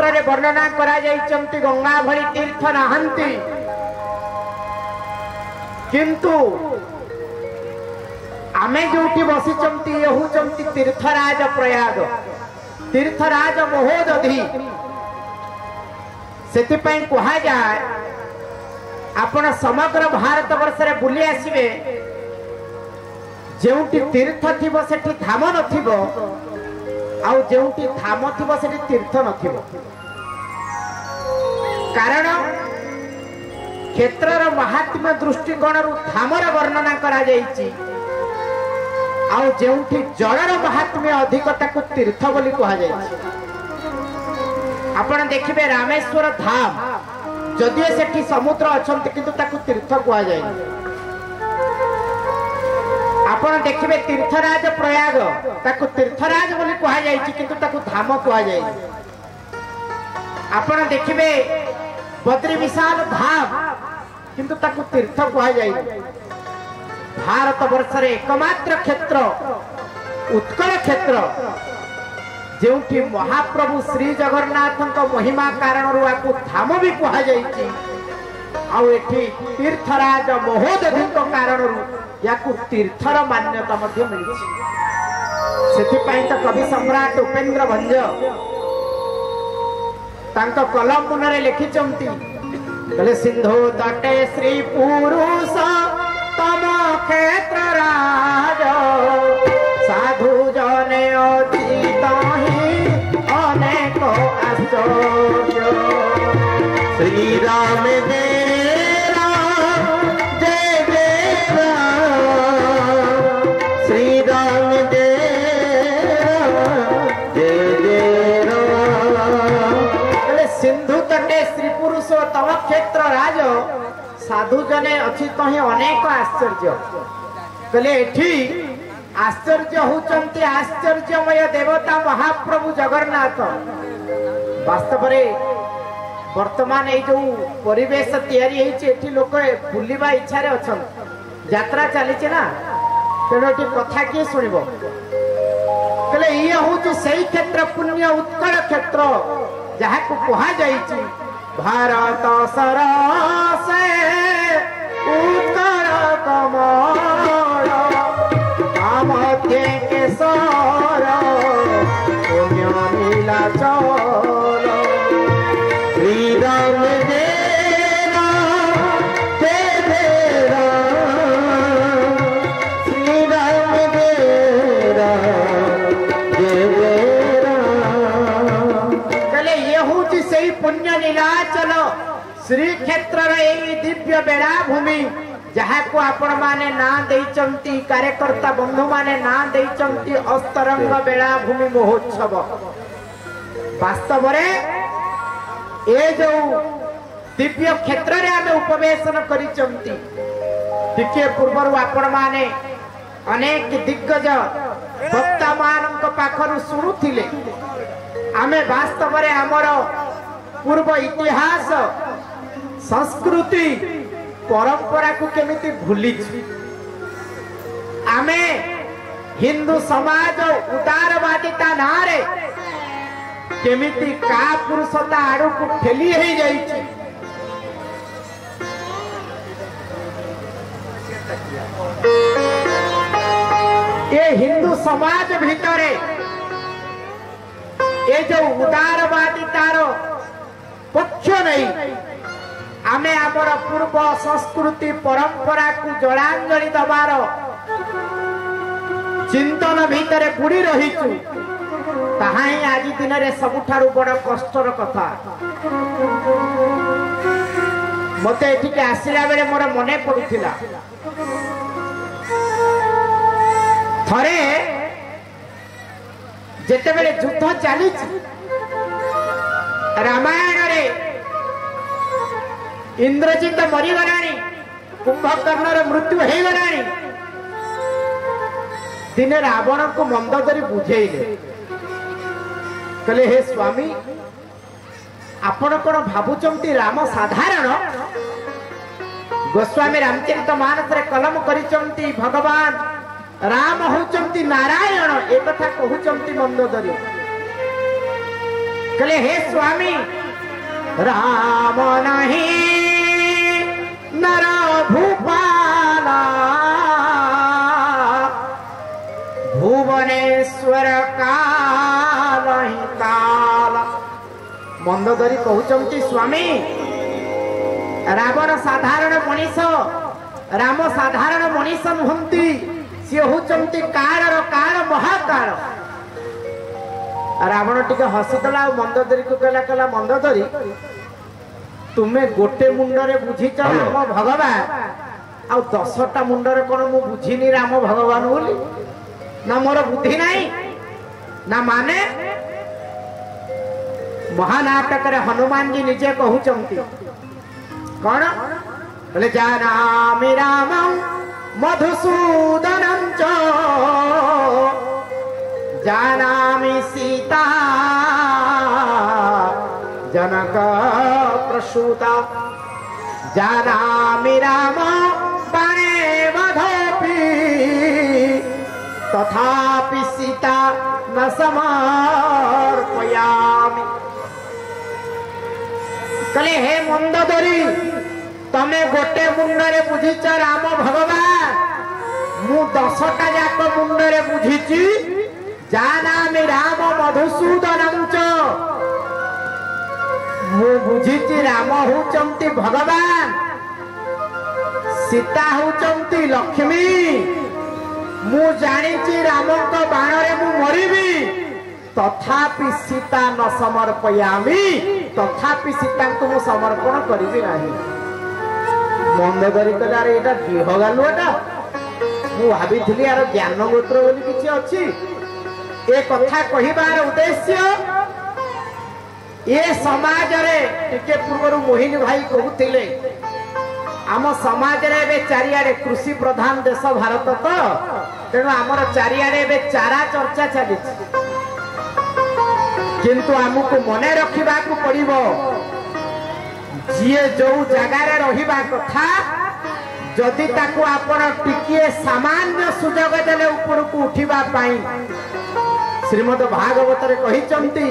शास्त्र रे वर्णना करा जाइचंती गंगा भली तीर्थ नाहंती किंतु आमे जोटी बसिचंती ये हुचंती तीर्थराज प्रयाग तीर्थराज महोदधि सेतिपई कहा जाए आपण समग्र भारत वर्ष रे बुली आसीबे जेउटी तीर्थ थिबो सेठी धाम नथिबो आउ जेउटी धाम थिबो सेठी तीर्थ नथिबो कारण क्षेत्रर महात्म्य दृष्टिकोण रु धामर वर्णना करा जाइछि आउ जेउठी जलर महात्म्य अधिकता तीर्थ बोली कहा जाइछि आपण देखिबे रामेश्वर धाम जदियो सेठी समुद्र अछंती किंतु ताकू तीर्थ कहा जाय आपण देखिबे तीर्थराज प्रयाग ताकू तीर्थराज बोली कहा जाइछि किंतु ताकू धाम कहा जाय आपण देखिबे बद्री विशाल धाम किंतु ताकू तीर्थ कहा जाय भारत वर्ष रे एकमात्र क्षेत्र उत्कल क्षेत्र जेउठी महाप्रभु श्री जगन्नाथ महिमा कारण आपको धाम भी कहा जाइछि आउ एठी तीर्थराज महोदधि कारण याकू तीर्थर मान्यता मध्य मिलिछि सेथि पई त कवि सम्राट उपेंद्र भंज तांको कलम मुनरे लिखिचंती कले सिंधु तटे श्री पुरुष तम क्षेत्र राज साधु जने अतीत अनेक आश्चर्य श्री राम देरा जय जय राम श्री राम देरा जय जय राम सिंधु तटे श्री पुरुष तम क्षेत्र राज साधु जने अच्छी तो ही अनेक आश्चर्य कले एठी आश्चर्य होचंती आश्चर्यमय देवता महाप्रभु जगन्नाथ वास्तव रे वर्तमान ए जो परिवेश तैयारी हेछि एठी लोक बुलिबा इच्छा रे अछन यात्रा चली ना तेणु कथा किए सुनिबो कले ये होछि सही क्षेत्र पुण्य उत्कल क्षेत्र जहा को कहा जाइछि भारत सरसे उत्तर कमल मध्य केशर पुण्य नीलाचल श्री राम देरा जय जय राम श्री राम देरा जय जय राम कले ये होछि सही पुण्य नीलाचल श्री क्षेत्र रे दिव्य बेलाभूमि जहाँ को आपण माने ना देइचंती कार्यकर्ता बंधु माने ना देइचंती अस्तरंग बेलाभूमि महोत्सव वास्तव रे ए जो दिव्य क्षेत्र रे आमे उपवेशन करिचंती टिके पूर्वरु आपण माने अनेक दिग्गज वक्ता मानक पाखरु सुनुथिले आमे वास्तव रे हमर पूर्व इतिहास संस्कृति परंपरा को केमिति भूली आमे हिंदू समाज उदारवादिता नारे केमिति का पुरुषता आड़ू को ठेली ही जाइछि ये हिंदू समाज भितरे ये जो उदारवादितार पक्ष नहीं आमे आमर पूर्व संस्कृति परंपरा को जलांजलि दबार चिंतन भितर बुड़ी रहीचु ताहा ही आज दिन रे सबुठारु बड़ कष्टर कथा मते एठिक आसिला बेले मोर मने पडुथिला थरे जेते बेले युद्ध चलीछि रामायण रे इंद्रजित मरीगलाणी कुंभकर्ण मृत्यु हो गलाणी दिने रावण को मंदोदरी बुझेइले कहले हे स्वामी आपण कोन भाबुचंती राम साधारण गोस्वामी रामचरित मानस रे कलम करिचंती भगवान राम होचंती नारायण एक कथा कहउचंती मंदोदरी कहले हे स्वामी राम नहीं नर भूपाला भुवनेश्वर काल ही काल। मंदोदरी कहउचंती स्वामी रावण साधारण मनीष राम साधारण मनीष नुहंती सी होचंती कालर काल महाकाल। रावण टिके हसीदेला मंदोदरी को कहला कहला मंदोदरी तुमे गोटे मुंडरे बुझीच राम भगवान आ 10टा मुंडरे कोन मु बुझिनी राम भगवान बोली ना मोर बुद्धि नहीं ना माने। महानाटक रे हनुमान जी निजे कहउचंती कौन बोले जानामि रामं मधुसूदनं च जानामि सीता जनक प्रसूता जानामि राम बाणे वधोऽपि तथापि सीता न समर्पयामि। कले हे मंदोदरी तमे गोटे मुंडरे बुझीच राम भगवान मु 10टा जाक मुंडरे बुझीची जानामि राम मधुसूदनं च मु बुझीची राम होचंती भगवान सीता होचंती लक्ष्मी मु जानिची रामक बाणरे मु मरिबी तथापि सीता न समर्पयामि तथापि सीता को मु समर्पण करिबी नाही। मंदोदरी कहला अरे एटा दिहगालु एटा मु भाबिथिली यार ज्ञान गोत्र बोली किछि अछि ए कथा कहिबार उद्देश्य ए समाज रे टिके पूर्वरु मोहिनी भाई कहउथिले आम समाज रे बे चारियाडे कृषि प्रधान देश भारत तो तेणु आमर चारियाडे बे चारा चर्चा चली किंतु आमको मने रखिबा को पड़िबो जिए जो जगार रहिबा कथा जदि ताको आपण टिकिए सामान्य सुजोग देले ऊपर को उठिबा पाई श्रीमद् भागवत रे कहिचंती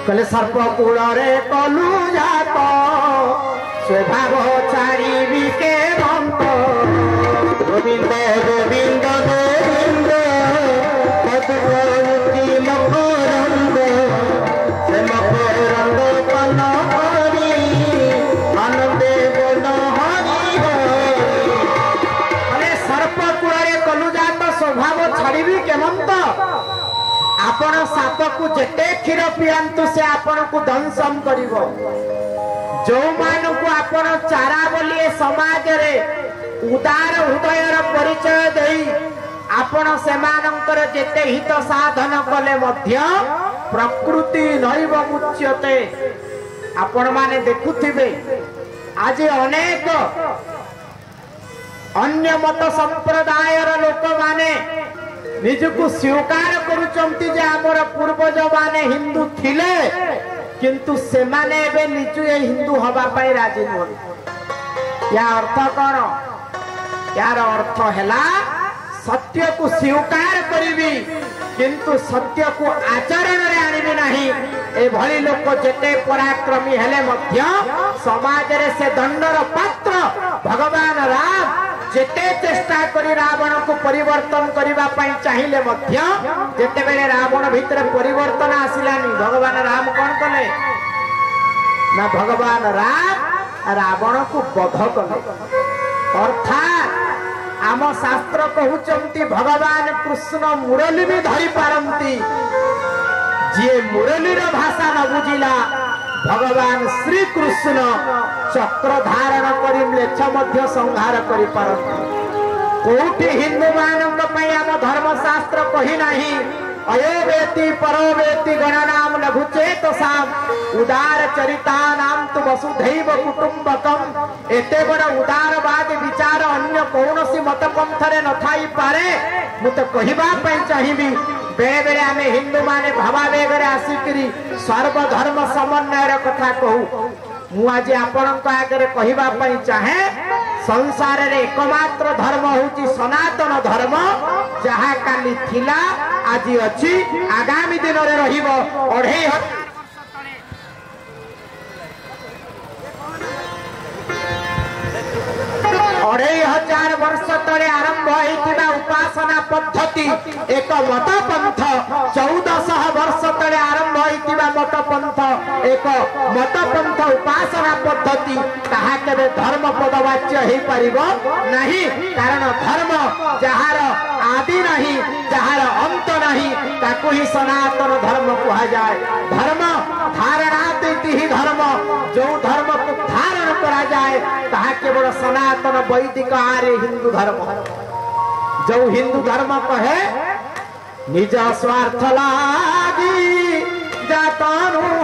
कले सर्प कूल रे कलु जात स्वभाव चारी विके बंत गोविंद गोविंद गोविंद पदुति मकरंद से मकरंद पन हरि आनंदे बोल हरि अरे सर्प कूल रे कलु जात स्वभाव छाड़ीबी केमंत आपण साप को जेते क्षीर पियांतु से आपण को दंशन करिवो जो मान को आपण चारा बोली समाज रे उदार हृदयर परिचय देई आपण सेमानंकर जेते हित साधन कले मध्य प्रकृति नैव मुच्यते। आपण माने देखुथिबे आज अनेक अन्य मत संप्रदायर लोक माने निजको स्वीकार करुचंती जे हमर पूर्वज माने हिंदू थिले किंतु से माने बे निजु ए हिंदू हवा पाई राजी न। या अर्थ कोन यार अर्थ हैला सत्य को स्वीकार करिवि किंतु सत्य को आचरण रे आनिबि नाही। ए भली लोक जेते पराक्रमी हेले मध्य समाज रे से दंडर पात्र भगवान राम जेते चेष्टा करी रावण को परिवर्तन करिबा पई चाहिए मध्य जेते बेले रावण भीतर परिवर्तन आसिलानी भगवान राम कोन कले ना भगवान राम रावण को वध कले। अर्थात आम शास्त्र कहउचंती भगवान कृष्ण मुरली भी धरी पारंती जे मुरलीर भाषा न बुझिला भगवान श्री कृष्ण चक्र धारण करी म्लेच्छ मध्य संहार करि पारंती। कोठी हिंदू मानक पई आम धर्मशास्त्र कहि नाही अयो वेति परो वेति गणनाम लघुचेतसाम उदार चरिता नाम तु वसुधैव कुटुंबकम। एते बड़ उदारवाद विचार अन्य कौनसी मत पंथरे न थाई पारे मु तो कहिबा पई चाहिबी बेले बेले आमे हिंदू माने भावावेग रे आसिकरी सर्वधर्म समन्वयर कथा कहू मु आज आपनक आगे कहिबा पई चाहे संसार रे एकमात्र धर्म होची सनातन धर्म जहा काली थिला आज अच्छी आगामी दिन में रहिबो 2500 वर्ष तले आरंभ होइतिबा उपासना पद्धति एक मत पंथ 1400 वर्ष तले आरंभ होइतिबा मत पंथ एक मत पंथ उपासना पद्धति ताहा केबे धर्म पदवाच्य हे परिबो नहीं कारण धर्म जहार आदि नहीं जहार अंत नहीं ताकू ही सनातन धर्म कहा जाए। धर्म धारणातीति ही धर्म जो धर्म को धारण करा जाए ताहा केवल सनातन वैदिक आर्य हिंदू धर्म जो हिंदू धर्म कहे निज स्वार्थ लागी जातनु